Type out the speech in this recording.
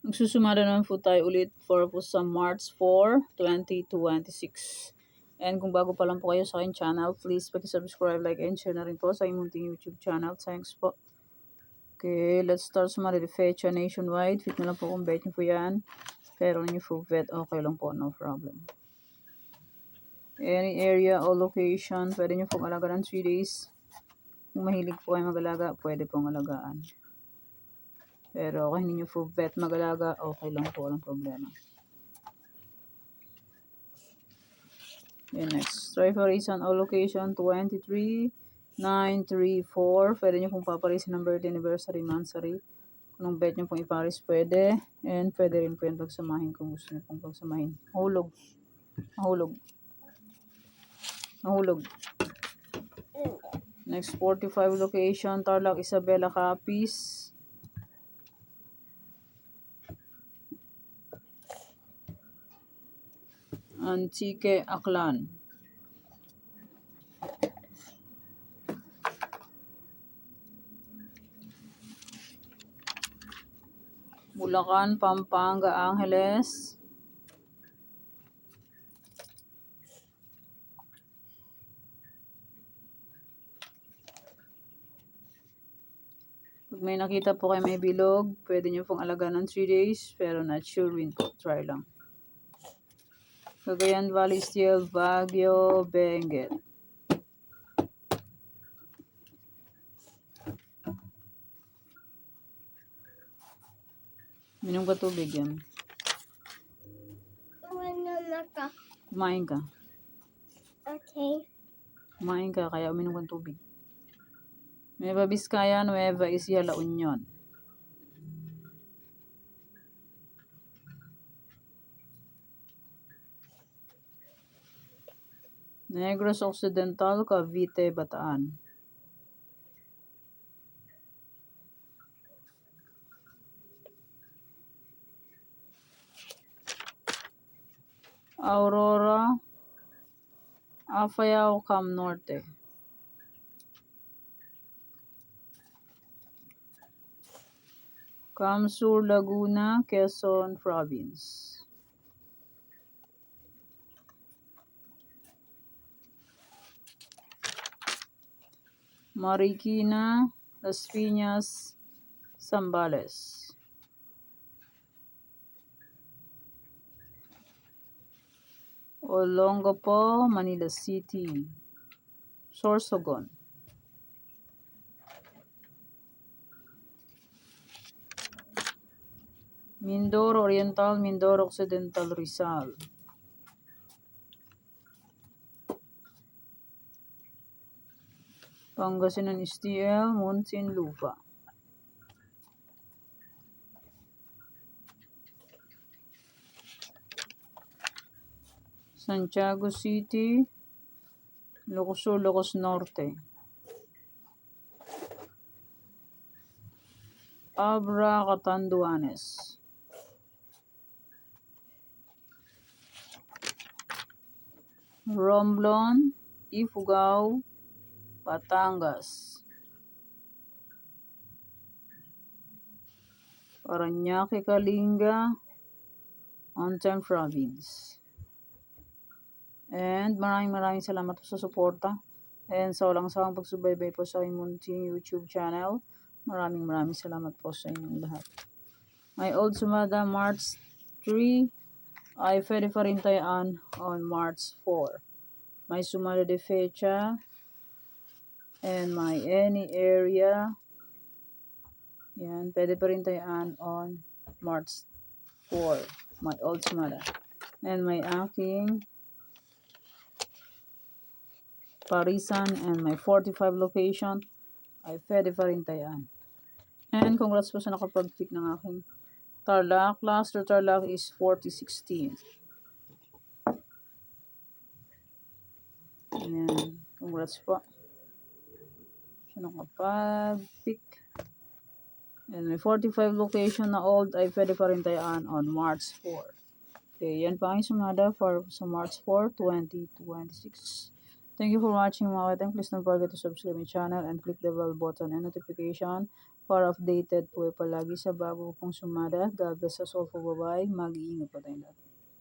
Magsusumada naman po tayo ulit for po sa March 4, 2026. And kung bago pa lang po kayo sa aking channel, please paki-subscribe, like, and share na rin po sa inyong YouTube channel. Thanks po. Okay, let's start sumada de fecha nationwide. Fit na lang po kung bet nyo po yan. Pero nyo po bet, okay lang po, no problem. Any area or location, pwede nyo pong alagaan 3 days. Kung mahilig po kayo mag-alaga, pwede pong alagaan. Pero kung hindi nyo po bet mag-alaga, okay lang po, walang problema. Okay, next. Try for reason or location 23934. Pwede nyo pong paparisin ng birthday, anniversary, monthsary. Kung anong bet nyo pong iparis, pwede. And pwede rin po yung pagsamahin kung gusto nyo pong pagsamahin. Mahulog. Mahulog. Mahulog. Next, 45 location, Tarlac, Isabela, Capiz. Antique, Aklan. Bulacan, Pampanga, Angeles. Pag may nakita po kayo may bilog, pwede nyo pong alagaan ng 3 days, pero not sure win po. Try lang. Cagayan Valley, Steel, Baguio, Benguet. Minom ka tubig yan. Kumain ka. Okay. Kumain ka, kaya uminom kang tubig. Nueva Vizcaya, Nueva Ecija, La Union. Negros Occidental, Cavite, Bataan. Aurora, Afayao, Cam Norte. Cam Sur, Laguna, Quezon Province. Marikina, Las Piñas, Zambales. Olongapo, Manila City. Sorsogon. Mindoro Oriental, Mindoro Occidental, Rizal. Pangasinan STL, Muntinlupa. Santiago City, Ilocos Sur, Ilocos Norte. Abra, Catanduanes. Romblon, Ifugao, Batangas. Parañaque, Kalinga, Mountain Province. And maraming salamat po sa suporta. And sa walang sawang pagsubaybay po sa aking munting YouTube channel. Maraming salamat po sa inyong lahat. My old sumada March 3 ay pwede pa rin tayaan on March 4. May sumada de fecha and my any area. Yan, pwede pa rin tayaan on March 4. My old sumada. And my aking parisan and my 45 location ay pwede pa rin tayaan. And congrats po sa nakapag-pick ng aking Tarlac. Last Tarlac is 4016. Ayan. Congrats po sa nakapag-pick. And may 45 location na old ay pwede pa rin tayaan on March 4. Okay, yan pa ang sumada for sa March 4, 2026. Thank you for watching mga kateng. Please don't forget to subscribe my channel and click the bell button and notification para updated po palagi sa bago pong sumada. God bless us all po. Bye-bye. Mag-iingat po tayong lahat.